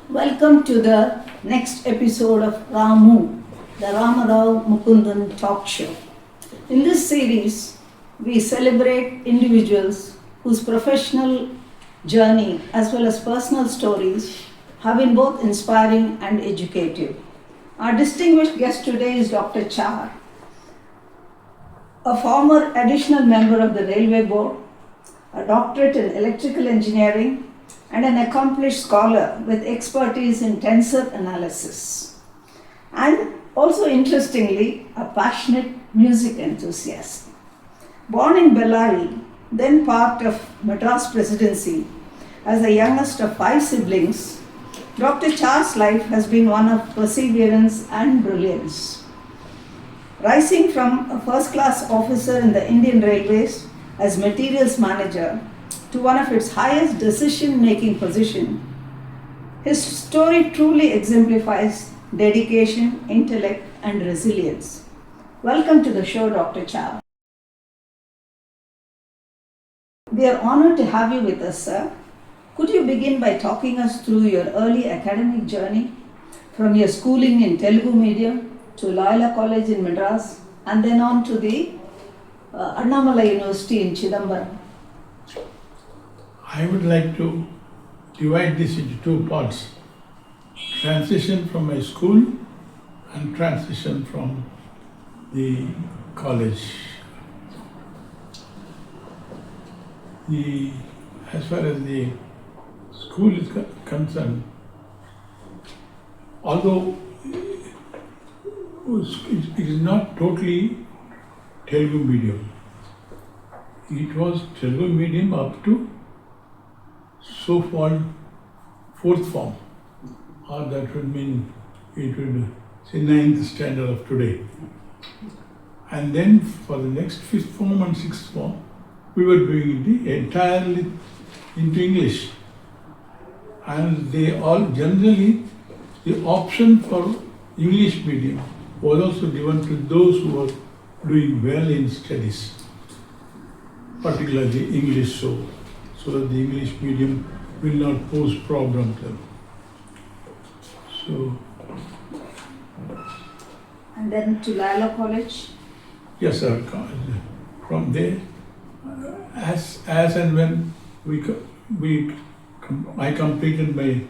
Welcome to the next episode of Ramu, the Ramarao Mukundan talk show. In this series, we celebrate individuals whose professional journey as well as personal stories have been both inspiring and educative. Our distinguished guest today is Dr. Char, a former additional member of the Railway Board, a doctorate in electrical engineering, and an accomplished scholar with expertise in tensor analysis. And also interestingly, a passionate music enthusiast. Born in Bellary, then part of Madras Presidency, as the youngest of 5 siblings, Dr. Char's life has been one of perseverance and brilliance. Rising from a first-class officer in the Indian Railways as materials manager to one of its highest decision-making position, his story truly exemplifies dedication, intellect, and resilience. Welcome to the show, Dr. Char. We are honored to have you with us, sir. Could you begin by talking us through your early academic journey, from your schooling in Telugu medium to Loyola College in Madras, and then on to the Annamalai University in Chidambaram? I would like to divide this into 2 parts. Transition from my school and transition from the college. As far as the school is concerned, although it is not totally Telugu medium, it was Telugu medium up to so-called 4th form, or that would mean it would say 9th standard of today. And then for the next 5th form and 6th form, we were doing it entirely into English. And they all generally, the option for English medium was also given to those who were doing well in studies, particularly English, so that the English medium will not pose problem to them. So. And then to Loyola College? Yes, sir. From there, as and when I completed my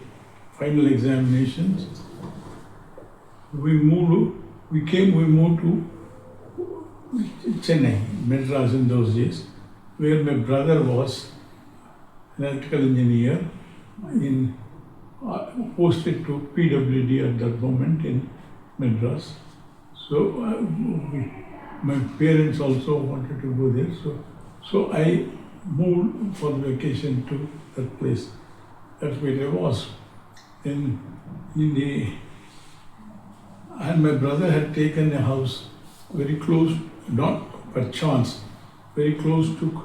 final examinations, we moved to Chennai, Madras in those days, where my brother was an electrical engineer posted to PWD at that moment in Madras. So my parents also wanted to go there. So I moved for the vacation to that place. That's where I was. And my brother had taken a house very close, not by chance, very close to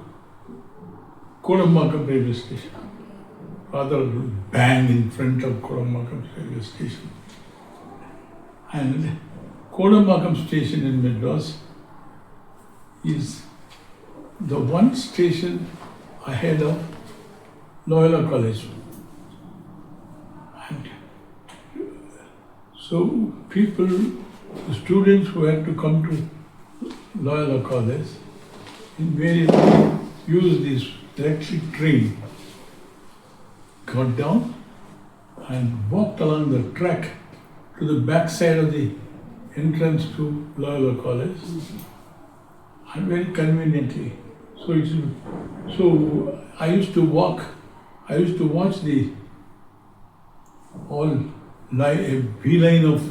Kodambakkam railway station, rather bang in front of Kodambakkam railway station. And Kodambakkam station in Madras is the one station ahead of Loyola College. And so the students who had to come to Loyola College invariably used this electric train, got down and walked along the track to the back side of the entrance to Loyola College, and very conveniently. So I used to watch the a beeline of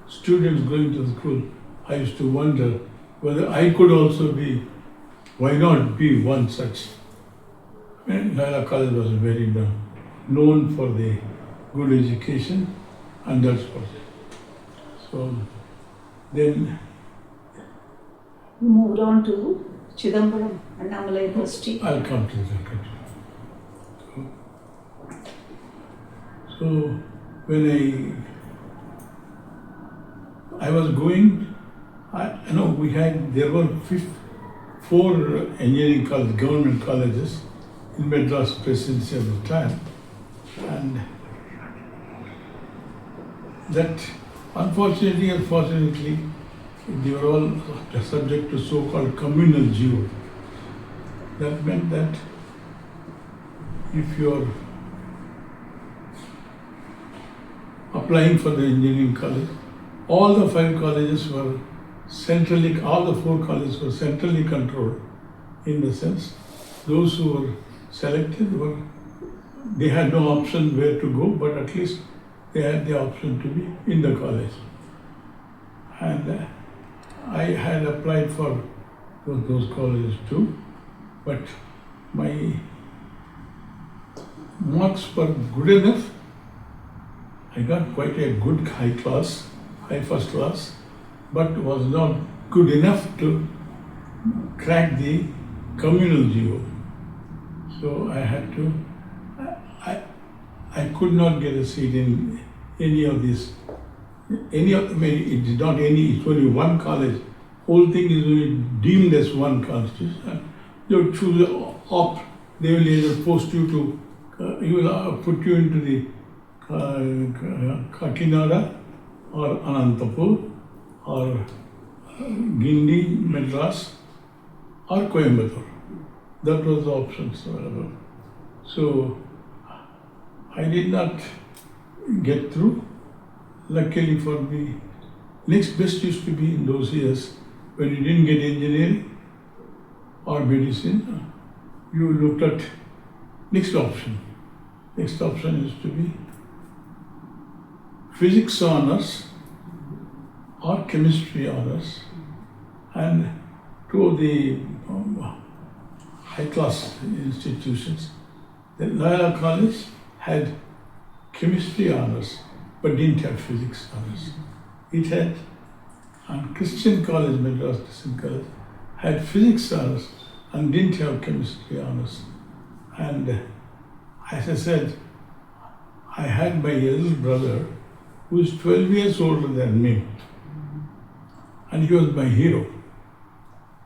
students going to the school. I used to wonder whether I could also why not be one such? And Loyola College was very known for the good education, and that's what. So then you moved on to Chidambaram, Annamalai University. I'll come to that. So when I was going, there were 4 engineering colleges, government colleges in Madras Presidency at the time, and that unfortunately or fortunately, they were all subject to so-called communal geo. That meant that if you are applying for the engineering college, all the 5 colleges were centrally, all the 4 colleges were centrally controlled, in the sense those who were selected were, they had no option where to go, but at least they had the option to be in the college. And I had applied for those colleges too, but my marks were good enough. I got quite a good high first class, but was not good enough to crack the communal geo. So I had to, I could not get a seat in any of these, it's not any, it's only one college. Whole thing is only deemed as one college. You choose, opt, they will either post you to, you will put you into the Kakinada or Anantapur or Guindy, Madras or Coimbatore. That was the options available. So I did not get through. Luckily for me, next best used to be in those years when you didn't get engineering or medicine, you looked at next option. Next option is to be physics honors or chemistry honors, and 2 of the high-class institutions, the Loyola College had chemistry honors but didn't have physics honors. It had, and Christian College, Madras Christian College, had physics honors and didn't have chemistry honors. And as I said, I had my elder brother who is 12 years older than me, and he was my hero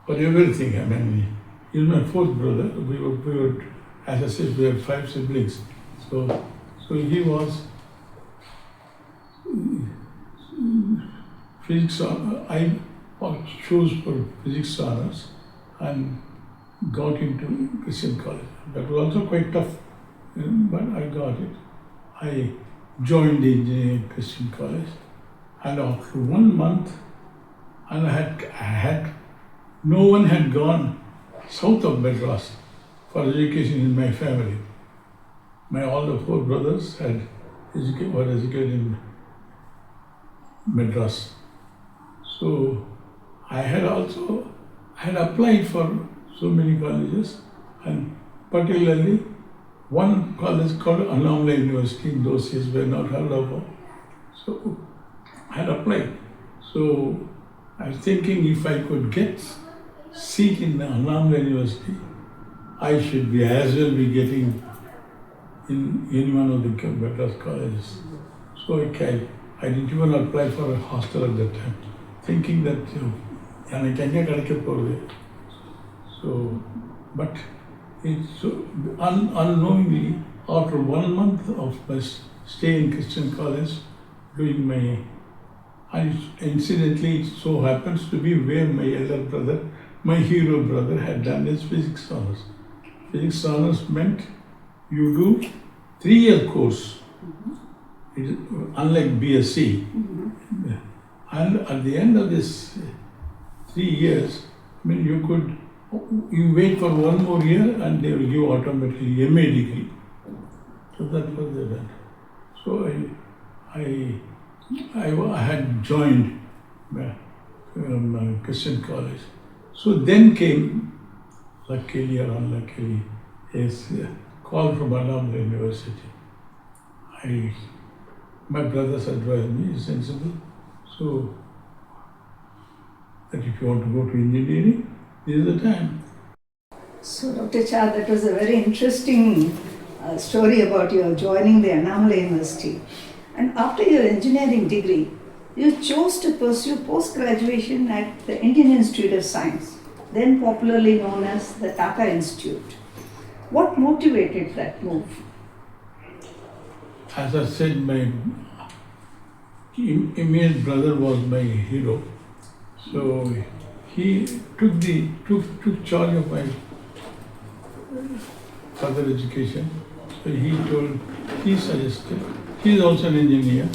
for everything. I mean, he was my 4th brother. We were, as I said, we had 5 siblings. So he was physics. I chose for physics honors and got into Christian College. That was also quite tough, but I got it. I joined the engineering Christian College, and after 1 month, and no one had gone south of Madras for education in my family. All the 4 brothers were educated in Madras. So I had applied for so many colleges, and particularly one college called Annamala University in those years were not heard of. So I had applied. So I was thinking if I could get seat in Annamala University, I should be as well be getting in any one of the Madras colleges. So I didn't even apply for a hostel at that time, thinking that so, but it's so unknowingly, after 1 month of my stay in Christian College, doing my, and incidentally it so happens to be where my elder brother, my hero brother, had done his physics honors. Physics honors meant you do 3-year course, unlike BSc. And at the end of this 3 years, I mean, you wait for 1 more year and they will give automatically MA degree. So that was the event. So I had joined Christian College. So then came, luckily or unluckily, a call from Annamala University. My brothers advised me, sensible, so that if you want to go to engineering, this is the time. So, Dr. Char, that was a very interesting story about your joining the Annamala University. And after your engineering degree, you chose to pursue post-graduation at the Indian Institute of Science, then popularly known as the Tata Institute. What motivated that move? As I said, my immediate brother was my hero. So he took charge of my further education. So he suggested, he is also an engineer,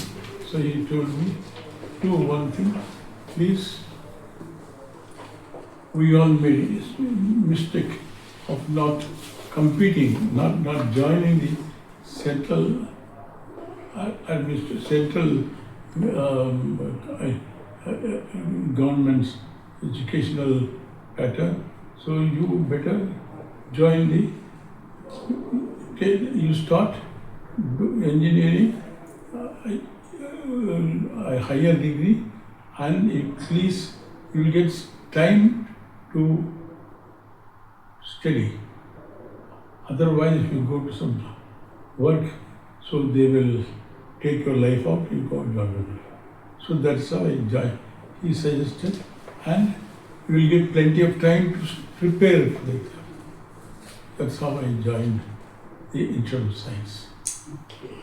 so he told me, do one thing, please. We all made a mistake of not competing, not joining the central government's educational pattern. So you better join you start engineering, a higher degree, and at least you will get time to study. Otherwise, if you go to some work, so they will take your life out, you go and join. So that's how I joined. He suggested, and you will get plenty of time to prepare for the exam. That's how I joined the Institute of Science. Okay.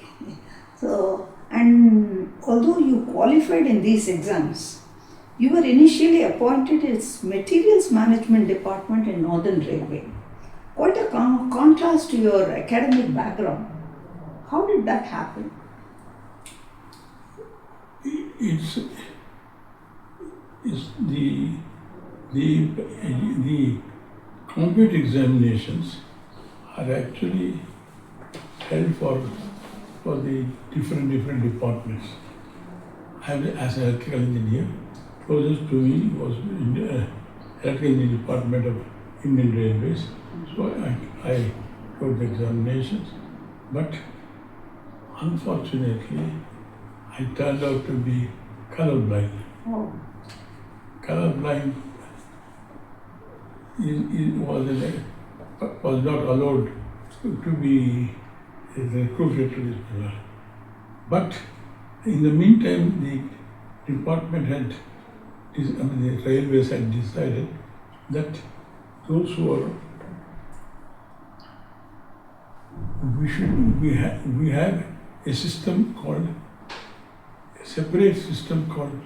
So, and although you qualified in these exams, you were initially appointed as Materials Management Department in Northern Railway. Quite a contrast to your academic background. How did that happen? It's the compute examinations are actually held for the different departments. As an electrical engineer, closest to me was in the electrical engineering department of Indian Railways. So I wrote the examinations, but unfortunately, I turned out to be colorblind. Oh. Colorblind was not allowed to be recruited to this program. But in the meantime, the department the railways had decided that those who are we have a system called a separate system called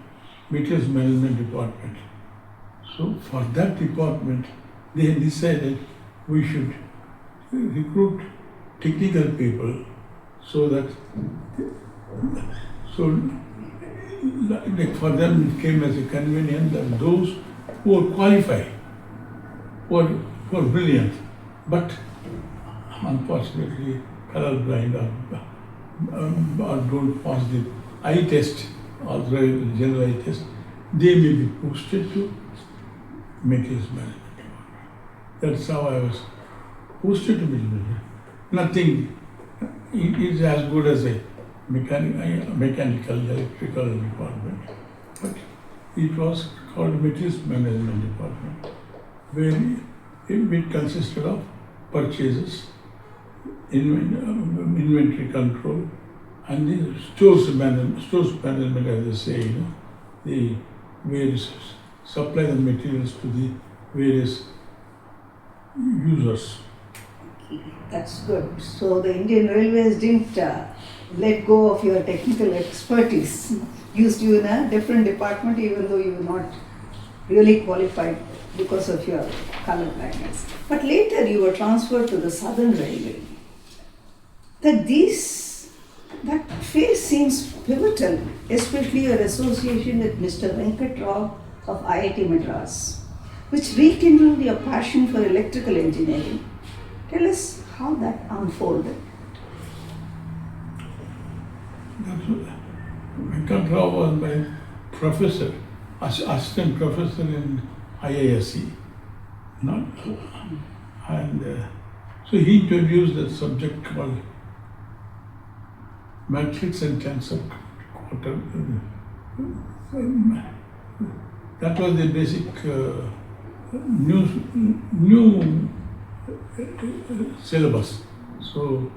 Materials Management Department. So for that department, they had decided we should recruit technical people so that for them it came as a convenience that those who are qualified, who are brilliant, but unfortunately colorblind or don't pass the eye test or the general eye test, they may be posted to Materials Management. That's how I was posted to Materials Management. Nothing, it is as good as a mechanical, electrical department, but it was called Materials Management Department, where it consisted of purchases, inventory control, and the stores management, as they say, the various supply the materials to the various users. That's good. So the Indian Railways didn't let go of your technical expertise, used you in a different department even though you were not really qualified because of your color blindness. But later you were transferred to the Southern Railway. That phase seems pivotal, especially your association with Mr. Venkat Rao of IIT Madras, which rekindled your passion for electrical engineering. Tell us how that unfolded. Venkat Rao was my professor, assistant professor in IISc. So he introduced a subject called matrix and tensor quarter. That was the basic new syllabus. So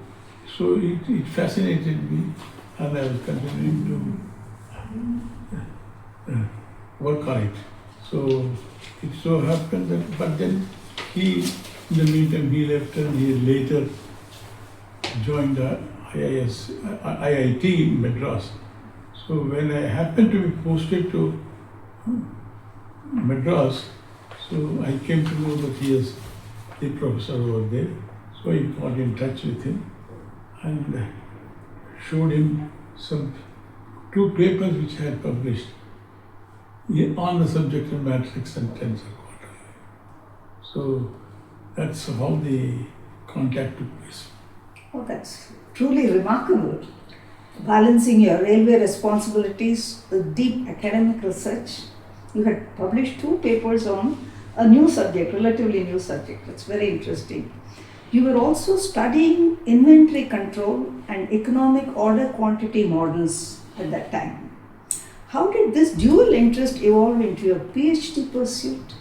it fascinated me, and I was continuing to work on it. So it so happened that, but then in the meantime, he left and he later joined IIT Madras. So when I happened to be posted to Madras, so I came to know that he is the professor over there. So I got in touch with him and showed him some 2 papers which I had published on the subject of matrix and tensor quadrant. So that's how the contact took place. Oh, that's truly remarkable. Balancing your railway responsibilities with deep academic research, you had published 2 papers on a new subject, relatively new subject. That's very interesting. You were also studying inventory control and economic order quantity models at that time. How did this dual interest evolve into your PhD pursuit?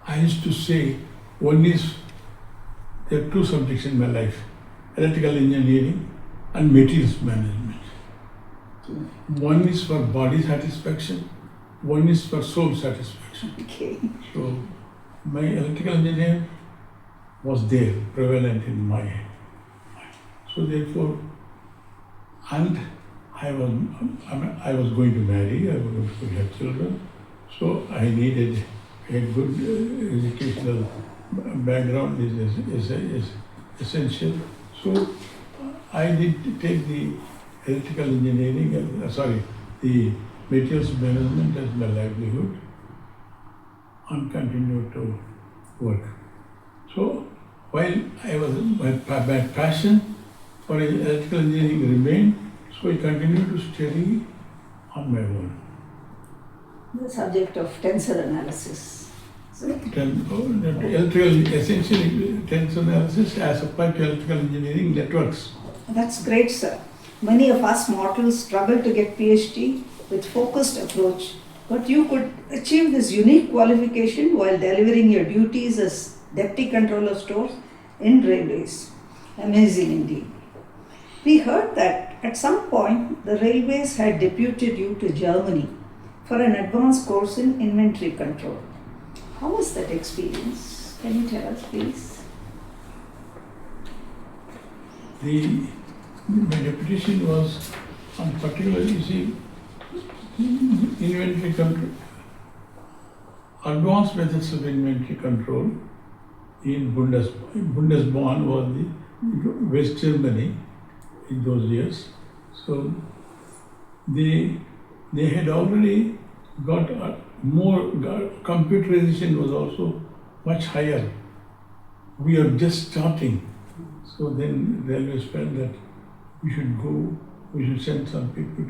I used to say, there are 2 subjects in my life, electrical engineering and materials management. One is for body satisfaction, one is for soul satisfaction. Okay. So my electrical engineering was there, prevalent in my mind. So therefore, and I was going to marry, I was going to have children, so I needed a good educational background is essential. So I did take the electrical engineering, the materials management as my livelihood and continued to work. So while my passion for electrical engineering remained, so I continued to study on my own. The subject of tensor analysis. Essentially tensor analysis as applied to electrical engineering networks. That's great, sir. Many of us mortals struggle to get PhD with focused approach, but you could achieve this unique qualification while delivering your duties as deputy controller stores in railways. Amazing indeed. We heard that at some point the railways had deputed you to Germany for an advanced course in inventory control. How was that experience? Can you tell us, please? My deputation was on particularly, inventory control, advanced methods of inventory control in Bundesbahn was the West Germany in those years. So they had already got computerization was also much higher. We are just starting. So then railways felt that we should send some people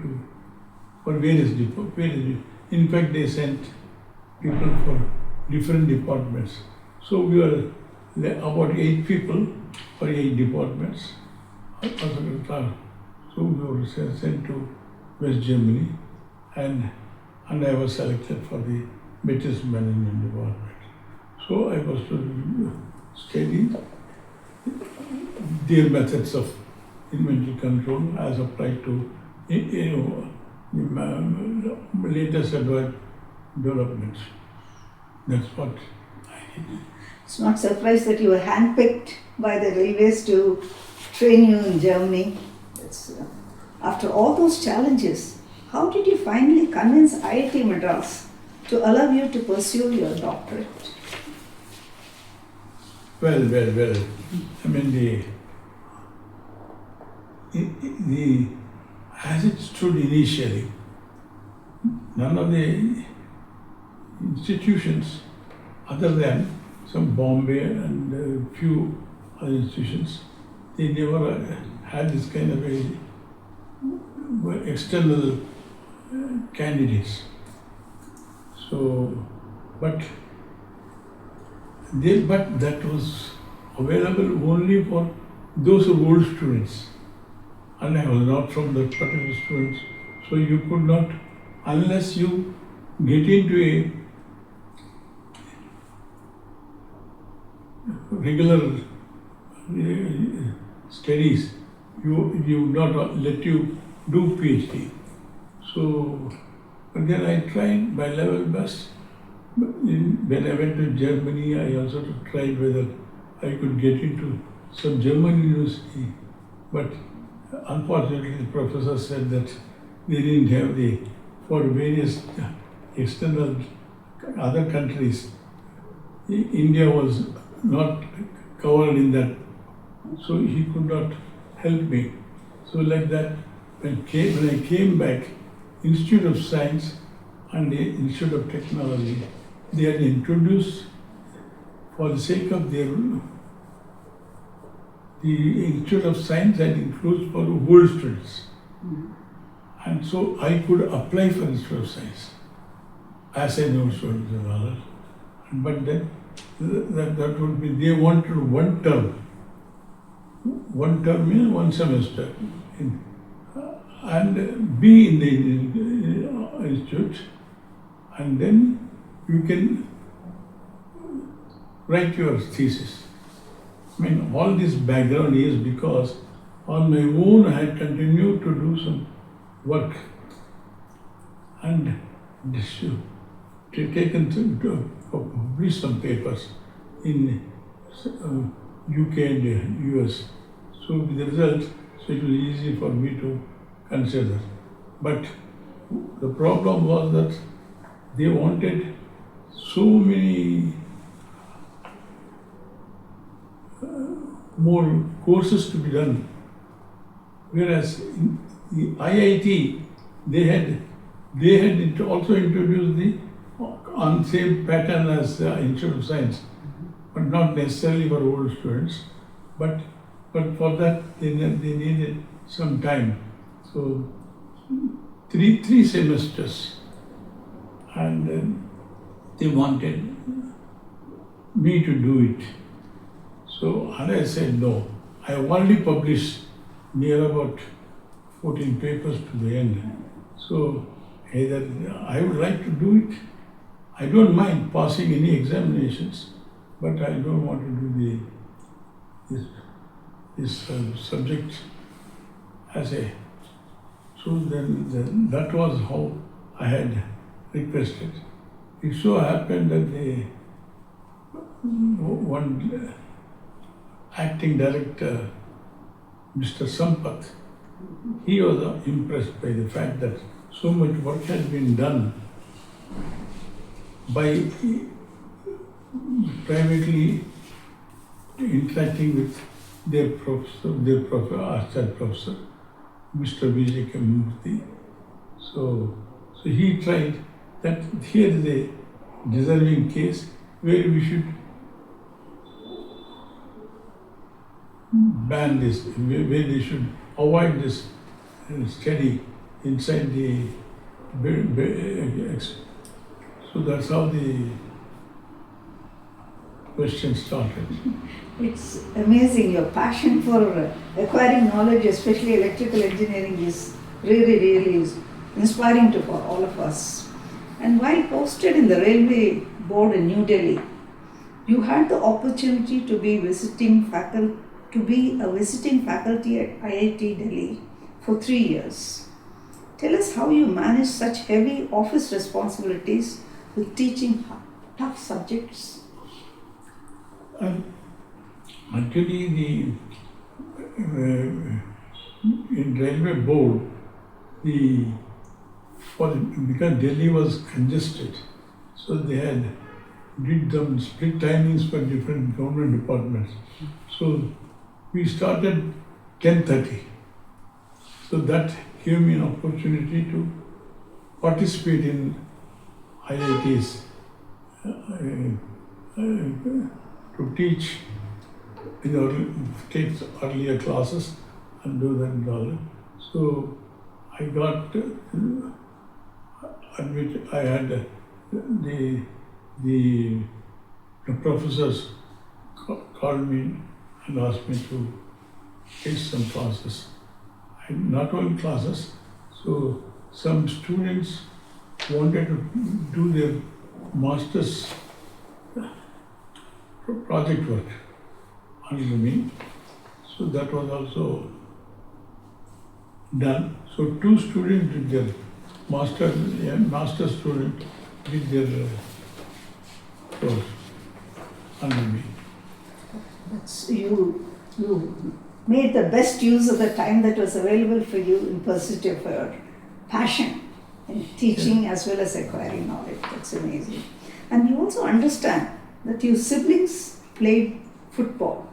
for various departments. In fact, they sent people for different departments. So we were about 8 people for 8 departments. So we were sent to West Germany and I was selected for the materials management department. So I was to study their methods of inventory control as applied to the latest advanced developments. That's what I did. It's not surprised that you were handpicked by the railways to train you in Germany. After all those challenges, how did you finally convince IIT Madras to allow you to pursue your doctorate? Well. I mean, as it stood initially, none of the institutions, other than some Bombay and a few other institutions, they never had this kind of external candidates. So, but that was available only for those who were old students. And I was not from that particular students, so you could not, unless you get into a regular studies, you would not let you do PhD. So, but then I tried my level best. When I went to Germany, I also tried whether I could get into some German university, but unfortunately, the professor said that they didn't have for various external other countries, India was not covered in that, so he could not help me. So like that, when I came back, Institute of Science and the Institute of Technology, they had introduced, for the sake of the Institute of Science had included for old students. And so I could apply for Institute of Science as an old student and all that. But then that would be, they wanted one term. One term means one semester. And be in the institute, and then you can write your thesis. I mean, all this background is because on my own I had continued to do some work and taken to publish some papers in UK and US. So with the result, so it was easy for me to consider. But the problem was that they wanted so many more courses to be done. Whereas in the IIT, they had also introduced the on same pattern as Institute of Science, but not necessarily for old students. But for that they needed some time. So three semesters, and they wanted me to do it. So and I said no. I have already published near about 14 papers to the end. So either I would like to do it. I don't mind passing any examinations, but I don't want to do this subject as a. So then that was how I had requested. It so happened that one acting director, Mr. Sampath, he was impressed by the fact that so much work had been done by privately interacting with their Archard professor, Mr. Vijay Murthy. So he tried that here is a deserving case where we should ban this, where they should avoid this study inside the. So that's how the question started. It's amazing. Your passion for acquiring knowledge, especially electrical engineering, is really is inspiring for all of us. And while posted in the railway board in New Delhi, you had the opportunity to be a visiting faculty at IIT Delhi for 3 years. Tell us how you manage such heavy office responsibilities with teaching tough subjects. Actually, in railway board, because Delhi was congested, so they did some split timings for different government departments. So we started 10:30. So that gave me an opportunity to participate in IITs, to teach, take earlier classes and do that and all. So I got admitted. I had the professors called me and asked me to take some classes. Not only classes, so some students wanted to do their master's project work under me. So that was also done. So 2 students did their master student did their course under me. That's you made the best use of the time that was available for you in pursuit of your passion in teaching as well as acquiring knowledge. That's amazing. And you also understand that your siblings played football.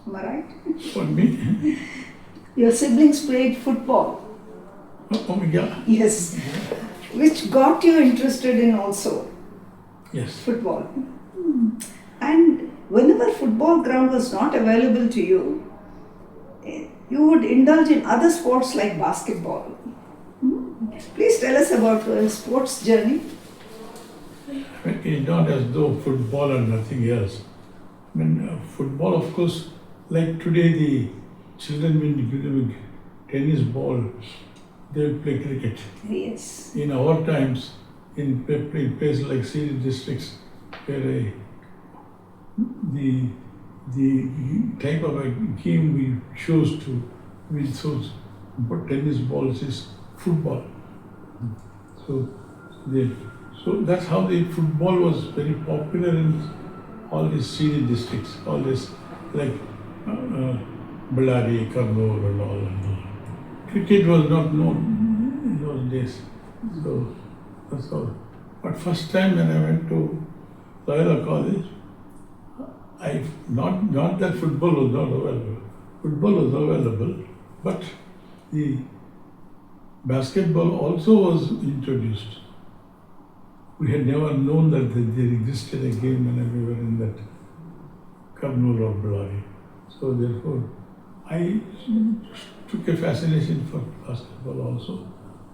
Am I right? For me, Your siblings played football. oh yeah, Yes. Which got you interested in also yes. football. And whenever football ground was not available to you, you would indulge in other sports like basketball. Please tell us about your sports journey. It's not as though football and nothing else. I mean, football, of course, like today, the children, when you give them a tennis ball, they play cricket. Yes. In our times, in places like city districts, where the type of a game we chose to, we chose tennis balls is football. So that's how the football was very popular in all these city districts, all this like Ballari, Karnool and all. Cricket was not known in those days, so that's all. But first time when I went to Loyola College, not that football was not available. Football was available, but the basketball also was introduced. We had never known that there existed a game when we were in that Karnool or Ballari. So therefore, I took a fascination for basketball also,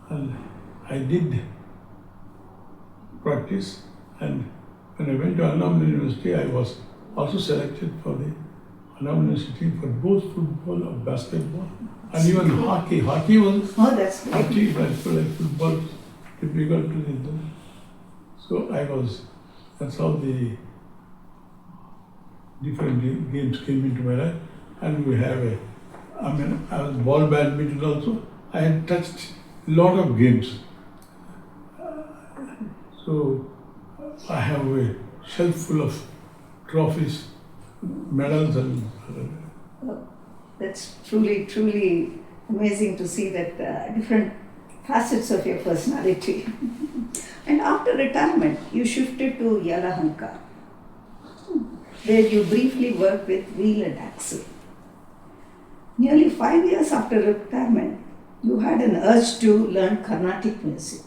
and I did practice. And when I went to Annam University, I was also selected for the Annam University for both football and basketball, and even hockey. Hockey was That's great. hockey, but like football, difficult to do. So that's how the different games came into my life. And we have I was ball badminton also. I had touched a lot of games. So I have a shelf full of trophies, medals and That's truly amazing to see that different facets of your personality. And after retirement, you shifted to Yelahanka, where you briefly worked with wheel and axle. Nearly 5 years after retirement, you had an urge to learn Carnatic music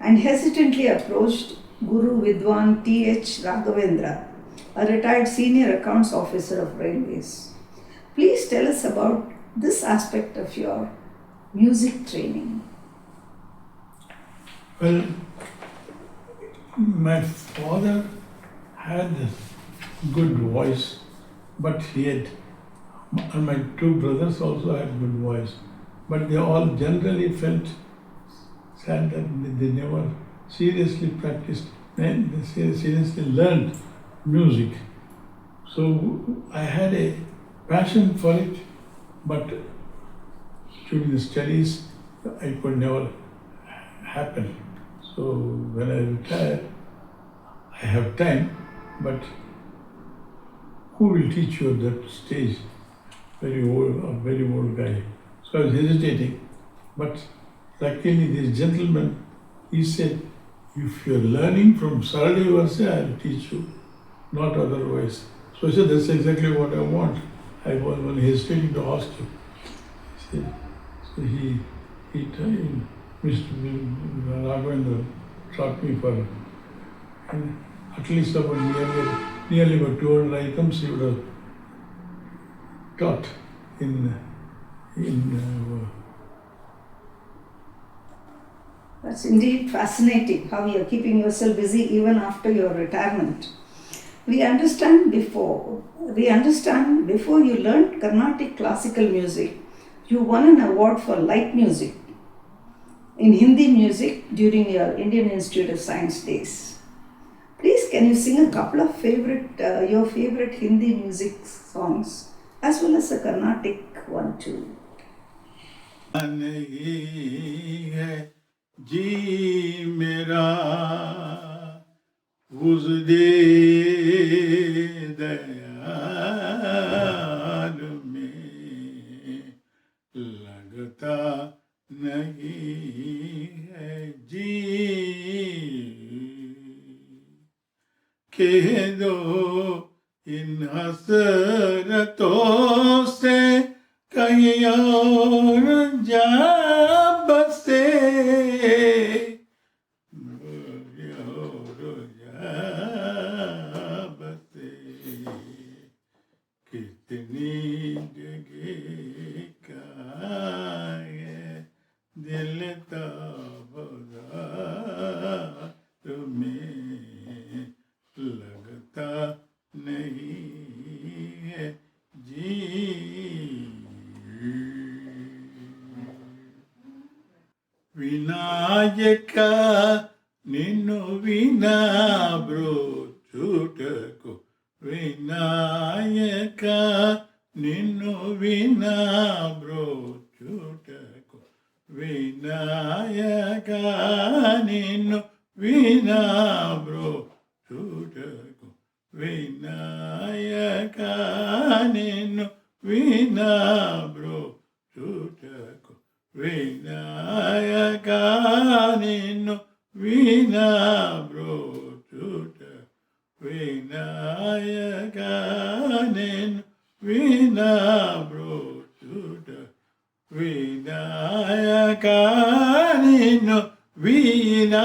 and hesitantly approached Guru Vidwan T.H. Raghavendra, a retired senior accounts officer of railways. Please tell us about this aspect of your music training. well, my father had a good voice, but and my two brothers also had good voice, but they all generally felt sad that they never seriously practiced, they seriously learned music. So I had a passion for it, but during the studies, I could never happen. So when I retired, I have time, but who will teach you at that stage? Very old guy. So I was hesitating, but luckily this gentleman, he said, if you're learning from Sarali Verse, I'll teach you, not otherwise. So I said, that's exactly what I want. I was only hesitating to ask you. He said, so he Mr. Raghavendra taught me for at least about nearly about 200 items he would have taught in That's indeed fascinating how you are keeping yourself busy even after your retirement. We understand before you learned Carnatic classical music, you won an award for light music in Hindi music during your Indian Institute of Science days. Please, can you sing a couple of your favorite Hindi music songs as well as a Carnatic one too? नहीं है जी मेरा उस दे दयाल में लगता नहीं है जी कह दो इन हसरतों से कहीं और जा बसे और जा बसे कितनी जगह का है दिल ताबदा तुम्हें लगता नहीं है जी ವಿನಾಯಕ ನಿನ್ನು ವಿನಾ ಬ್ರೋಚುಟಕು ವಿನಾಯಕ ನಿನ್ನು ವಿನಾ ಬ್ರೋಚುಟಕು ವಿನಾಯಕ ನಿನ್ನು ವಿನಾ ಬ್ರೋಚುಟಕು ವಿನಾಯಕ ನಿನ್ನು ವಿನಾ ಬ್ರೋಚುಟಕು ವಿನಾಯಕ ನಿನ್ನು ವಿನಾ ಬ್ರೋಚುಟ ವಿನಾಯಕ ನಿನ್ನು ವಿನಾ ಬ್ರೋಚುಟ ವಿನಾಯಕ ನಿನ್ನು ವಿನಾ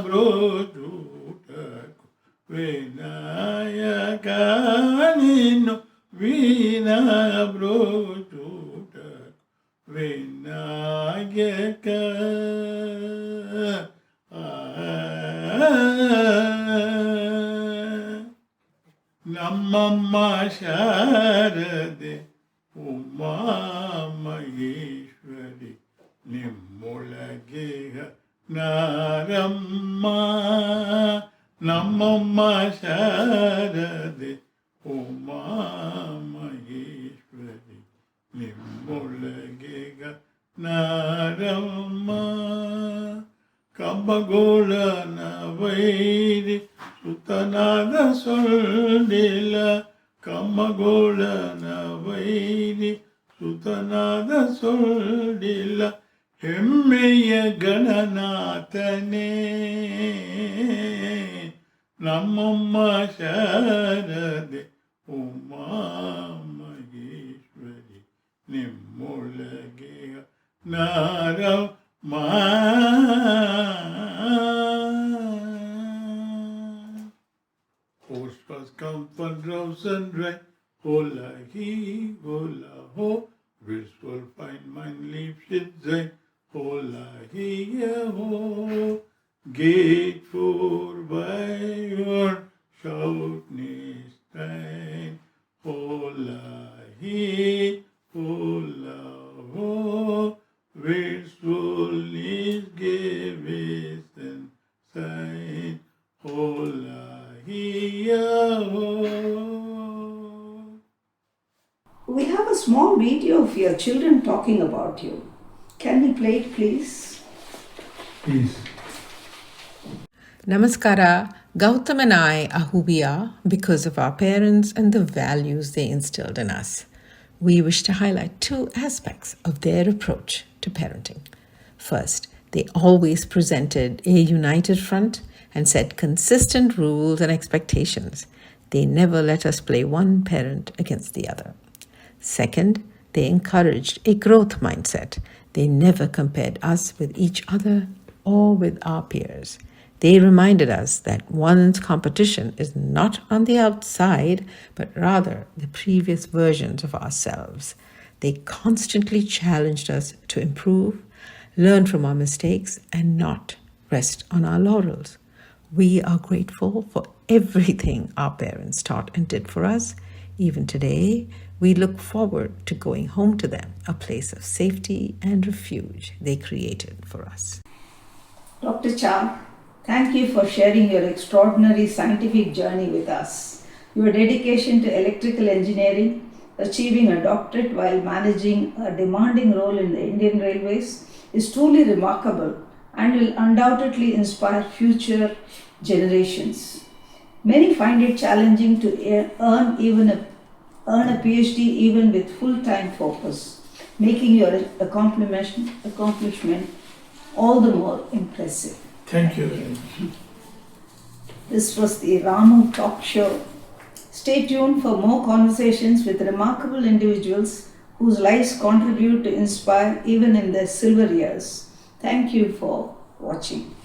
ಬ್ರೋಚುಟ ವಿನಾಯಕ ನಿನ್ನು ವಿನಾ ಬ್ರೋಚುಟ ವಿನಾಯಕ ನಮ್ಮಮ್ಮ ಶಾರದೆ ಉಮಾ ಮಹೇಶ್ವರಿ ನಿಮ್ಮೊಳಗೆ ನಾರಮ್ಮ ನಮ್ಮಮ್ಮ ಶಾರದೆ ಉಮಾ ಮಹೇಶ್ವರಿ ನಿಮ್ಮೊಳಗೆ ನಾರಮ್ಮ ಕಂಬಗೋಳನ ವೈರಿ ಸುತನಾದ ಸೊಳ್ಳಿಲ್ಲ ಕಮ್ಮಗೋಳನ ವೈರಿ ಸುತನಾದ ಸೊಳ್ಳಿಲ್ಲ ಹೆಮ್ಮೆಯ ಗಣನಾಥನೇ ನಮ್ಮಮ್ಮ ಶಾರದೆ ಉಮಾ ಮಹೇಶ್ವರಿ ನಿಮ್ಮೊಳಗೆ ನಾರಮ್ಮ Horse was come for droves and dry, hola he, hola ho, wishful fine mind leaf should sein, hola he, ho, gate for by your shout next time, hola he, hola ho, wishful is given sign, hola We have a small video of your children talking about you. Can we play it, please? Please. Namaskara. Gautam and I are who we are because of our parents and the values they instilled in us. We wish to highlight two aspects of their approach to parenting. First, they always presented a united front and set consistent rules and expectations. They never let us play one parent against the other. Second, they encouraged a growth mindset. They never compared us with each other or with our peers. They reminded us that one's competition is not on the outside, but rather the previous versions of ourselves. They constantly challenged us to improve, learn from our mistakes, and not rest on our laurels. We are grateful for everything our parents taught and did for us. Even today, we look forward to going home to them, a place of safety and refuge they created for us. Dr. Char, thank you for sharing your extraordinary scientific journey with us. Your dedication to electrical engineering, achieving a doctorate while managing a demanding role in the Indian Railways is truly remarkable and will undoubtedly inspire future generations. Many find it challenging to earn a PhD even with full-time focus. making your accomplishment all the more impressive. Thank you very much. This was the Ramu Talk Show. Stay tuned for more conversations with remarkable individuals whose lives contribute to inspire even in their silver years. Thank you for watching.